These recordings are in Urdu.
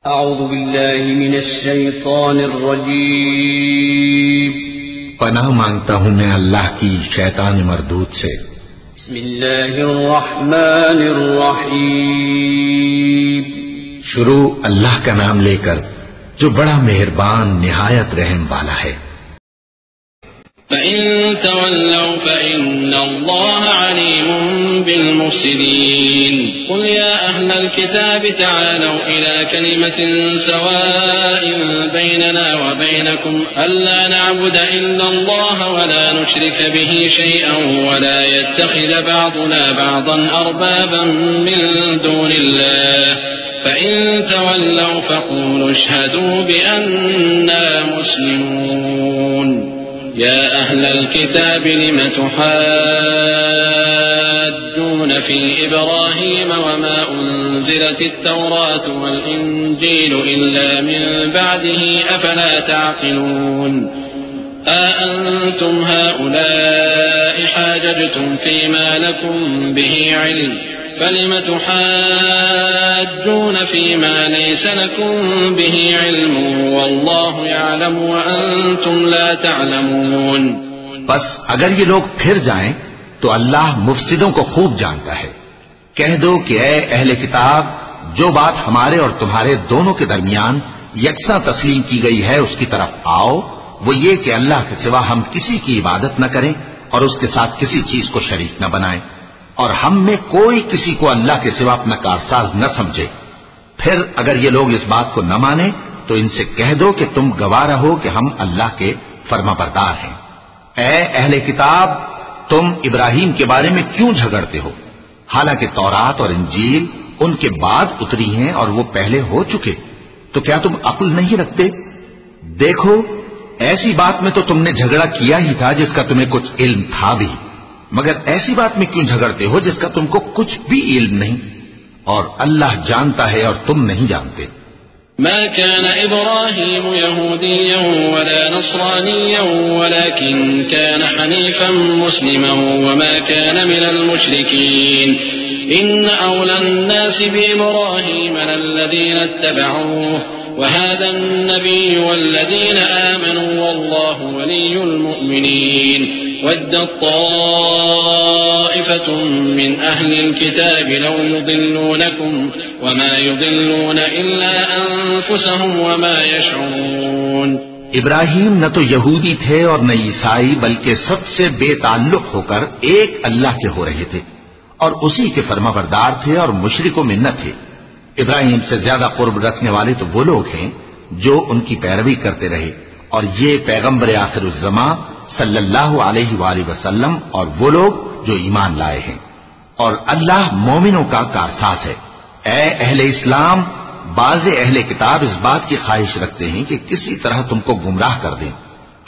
اعوذ باللہ من الشیطان الرجیم پناہ مانگتا ہوں میں اللہ کی شیطان مردود سے۔ بسم اللہ الرحمن الرحیم شروع اللہ کا نام لے کر جو بڑا مہربان نہایت رحم والا ہے۔ فَإِن تَوَلَّوْا فَإِنَّ اللَّهَ عَلِيمٌ بِالْمُفْسِدِينَ قُلْ يَا أَهْلَ الْكِتَابِ تَعَالَوْا إِلَى كَلِمَةٍ سَوَاءٍ بَيْنَنَا وَبَيْنَكُمْ أَلَّا نَعْبُدَ إِلَّا اللَّهَ وَلَا نُشْرِكَ بِهِ شَيْئًا وَلَا يَتَّخِذَ بَعْضُنَا بَعْضًا أَرْبَابًا مِّن دُونِ اللَّهِ فَإِن تَوَلَّوْا فَقُولُوا اشْهَدُوا بِأَنَّا مُسْلِمُونَ يا أهل الكتاب لم تحاجون في إبراهيم وما أنزلت التوراة والإنجيل إلا من بعده أفلا تعقلون أأنتم هؤلاء حاججتم فيما لكم به علم فلم تحاجون فيما ليس لكم به علم والله يعلم وأنتم لا تعلمون۔ بس اگر یہ لوگ پھر جائیں تو اللہ مفسدوں کو خوب جانتا ہے۔ کہہ دو کہ اے اہل کتاب، جو بات ہمارے اور تمہارے دونوں کے درمیان یکساں تسلیم کی گئی ہے اس کی طرف آؤ، وہ یہ کہ اللہ کے سوا ہم کسی کی عبادت نہ کریں اور اس کے ساتھ کسی چیز کو شریک نہ بنائیں، اور ہم میں کوئی کسی کو اللہ کے سوا اپنا کارساز نہ سمجھے۔ پھر اگر یہ لوگ اس بات کو نہ مانیں تو ان سے کہہ دو کہ تم گواہ رہو کہ ہم اللہ کے فرما بردار ہیں۔ اے اہل کتاب، تم ابراہیم کے بارے میں کیوں جھگڑتے ہو؟ حالانکہ تورات اور انجیل ان کے بعد اتری ہیں اور وہ پہلے ہو چکے، تو کیا تم عقل نہیں رکھتے؟ دیکھو، ایسی بات میں تو تم نے جھگڑا کیا ہی تھا جس کا تمہیں کچھ علم تھا بھی، مگر ایسی بات میں کیوں جھگڑتے ہو جس کا تم کو کچھ بھی علم نہیں؟ اور اللہ جانتا ہے اور تم نہیں جانتے۔ ما كان إبراهيم يهوديا ولا نصرانيا ولكن كان حنيفا مسلما وما كان من المشركين إن أولى الناس بإبراهيم للذين اتبعوه وهذا النبي والذين آمنوا والله ولي المؤمنين ودت طائفة من أهل الكتاب لو يضلونكم وما يضلون إلا أنفسهم وما يشعرون۔ ابراہیم نہ تو یہودی تھے اور نہ عیسائی، بلکہ سب سے بے تعلق ہو کر ایک اللہ کے ہو رہے تھے اور اسی کے فرما بردار تھے اور مشرکوں میں نہ تھے۔ ابراہیم سے زیادہ قرب رکھنے والے تو وہ لوگ ہیں جو ان کی پیروی کرتے رہے، اور یہ پیغمبر آخر الزماں صلی اللہ علیہ وآلہ وسلم اور وہ لوگ جو ایمان لائے ہیں، اور اللہ مومنوں کا کارساز ہے۔ اے اہل اسلام، بعض اہل کتاب اس بات کی خواہش رکھتے ہیں کہ کسی طرح تم کو گمراہ کر دیں،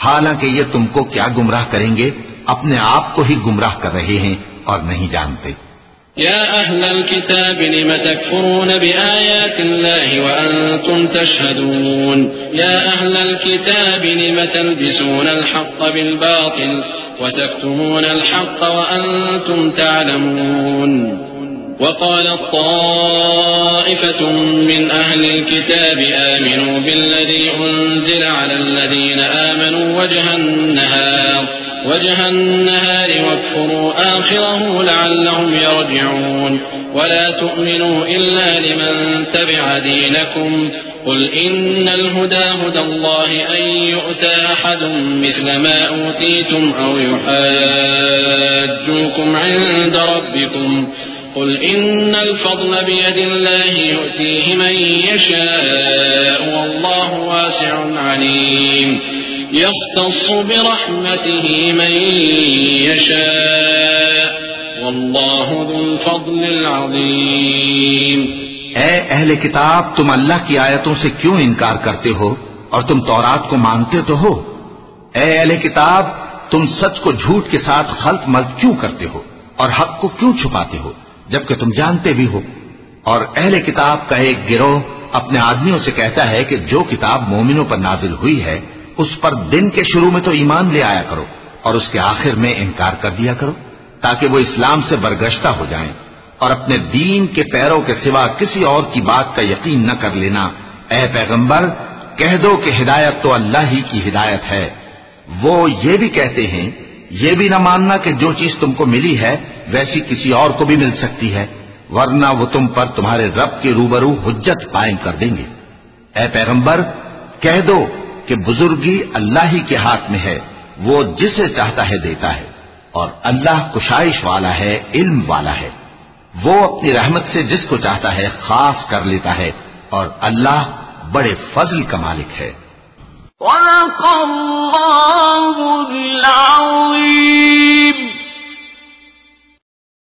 حالانکہ یہ تم کو کیا گمراہ کریں گے، اپنے آپ کو ہی گمراہ کر رہے ہیں اور نہیں جانتے۔ يا أهل الكتاب لم تكفرون بآيات الله وأنتم تشهدون يا أهل الكتاب لم تلبسون الحق بالباطل وتكتمون الحق وأنتم تعلمون وقالت طائفة من أهل الكتاب آمنوا بالذي أنزل على الذين آمنوا وجه النهار واكفروا آخره لعلهم يرجعون ولا تؤمنوا إلا لمن تبع دينكم قل إن الهدى هدى الله أن يؤتى أحد مثل ما أوتيتم أو يحاجوكم عند ربكم قل إن الفضل بيد الله يؤتيه من يشاء والله واسع عليم يختص برحمته من يشاء والله ذو الفضل العظيم۔ اے اہل کتاب، تم اللہ کی آیتوں سے کیوں انکار کرتے ہو اور تم تورات کو مانتے تو ہو؟ اے اہل کتاب، تم سچ کو جھوٹ کے ساتھ خلط ملط کیوں کرتے ہو اور حق کو کیوں چھپاتے ہو جبکہ تم جانتے بھی ہو؟ اور اہل کتاب کا ایک گروہ اپنے آدمیوں سے کہتا ہے کہ جو کتاب مومنوں پر نازل ہوئی ہے اس پر دن کے شروع میں تو ایمان لے آیا کرو اور اس کے آخر میں انکار کر دیا کرو، تاکہ وہ اسلام سے برگشتہ ہو جائیں، اور اپنے دین کے پیروں کے سوا کسی اور کی بات کا یقین نہ کر لینا اے پیغمبر کہہ دو کہ ہدایت تو اللہ ہی کی ہدایت ہے. وہ یہ بھی کہتے ہیں یہ بھی نہ ماننا کہ جو چیز تم کو ملی ہے ویسی کسی اور کو بھی مل سکتی ہے، ورنہ وہ تم پر تمہارے رب کے روبرو حجت قائم کر دیں گے. اے پیغمبر کہہ دو کہ بزرگی اللہ ہی کے ہاتھ میں ہے، وہ جسے چاہتا ہے دیتا ہے، اور اللہ کشائش والا ہے، علم والا ہے. وہ اپنی رحمت سے جس کو چاہتا ہے خاص کر لیتا ہے، اور اللہ بڑے فضل کا مالک ہے. صدق اللہ العظیم.